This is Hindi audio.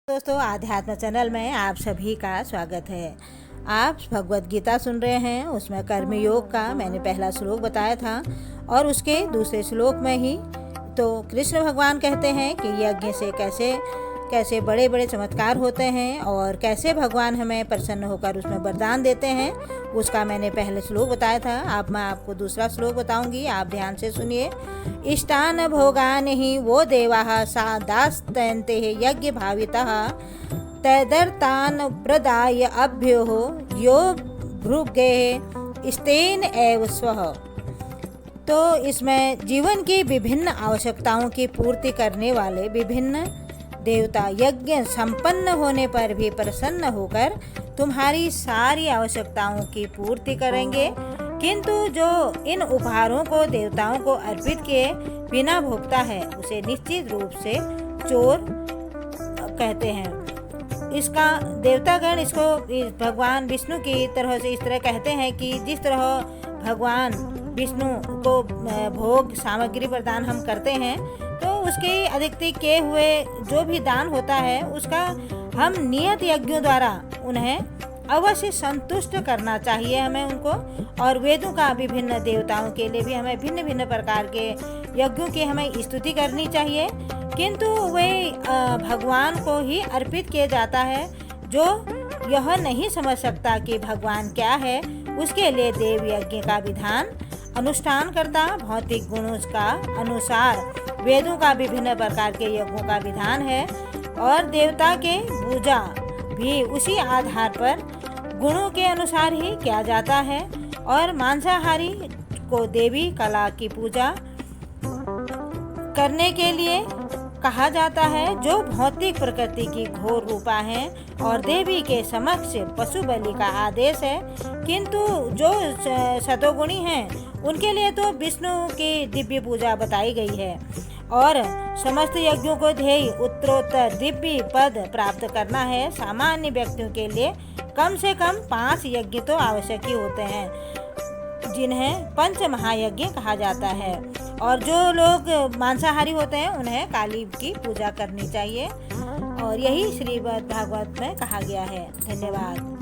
दोस्तों, आध्यात्म चैनल में आप सभी का स्वागत है। आप भगवत गीता सुन रहे हैं। उसमें कर्म योग का मैंने पहला श्लोक बताया था और उसके दूसरे श्लोक में ही तो कृष्ण भगवान कहते हैं कि यज्ञ से कैसे कैसे बड़े बड़े चमत्कार होते हैं और कैसे भगवान हमें प्रसन्न होकर उसमें वरदान देते हैं। उसका मैंने पहले श्लोक बताया था। अब मैं आपको दूसरा श्लोक बताऊंगी, आप ध्यान से सुनिए। इष्टान भोगान ही वो देवाः सादास्तन्ते यज्ञ भावितः तदर्तान प्रदाय अभ्यो यो भृगे स्तेन एव स्वः। तो इसमें जीवन की विभिन्न आवश्यकताओं की पूर्ति करने वाले विभिन्न देवता यज्ञ संपन्न होने पर भी प्रसन्न होकर तुम्हारी सारी आवश्यकताओं की पूर्ति करेंगे, किंतु जो इन उपहारों को देवताओं को अर्पित किए बिना भोगता है उसे निश्चित रूप से चोर कहते हैं। इसका देवतागण इसको भगवान विष्णु की तरह से इस तरह कहते हैं कि जिस तरह भगवान विष्णु को भोग सामग्री प्रदान हम करते हैं तो उसके अधिकतर किए हुए जो भी दान होता है उसका हम नियत यज्ञों द्वारा उन्हें अवश्य संतुष्ट करना चाहिए हमें उनको। और वेदों का विभिन्न देवताओं के लिए भी हमें भिन्न भिन्न प्रकार के यज्ञों की हमें स्तुति करनी चाहिए, किंतु वे भगवान को ही अर्पित किया जाता है। जो यह नहीं समझ सकता कि भगवान क्या है, उसके लिए देव यज्ञ का विधान अनुष्ठान करता भौतिक गुणों का अनुसार वेदों का विभिन्न प्रकार के यज्ञों का विधान है और देवता के पूजा भी उसी आधार पर गुणों के अनुसार ही किया जाता है। और मांसाहारी को देवी कला की पूजा करने के लिए कहा जाता है जो भौतिक प्रकृति की घोर रूपा है और देवी के समक्ष पशु बलि का आदेश है, किंतु जो सतोगुणी हैं उनके लिए तो विष्णु की दिव्य पूजा बताई गई है। और समस्त यज्ञों को ध्येय उत्तरोत्तर दिव्य पद प्राप्त करना है। सामान्य व्यक्तियों के लिए कम से कम 5 यज्ञ तो आवश्यक ही होते हैं जिन्हें पंच महायज्ञ कहा जाता है। और जो लोग मांसाहारी होते हैं उन्हें काली की पूजा करनी चाहिए और यही श्रीमद् भागवत में कहा गया है। धन्यवाद।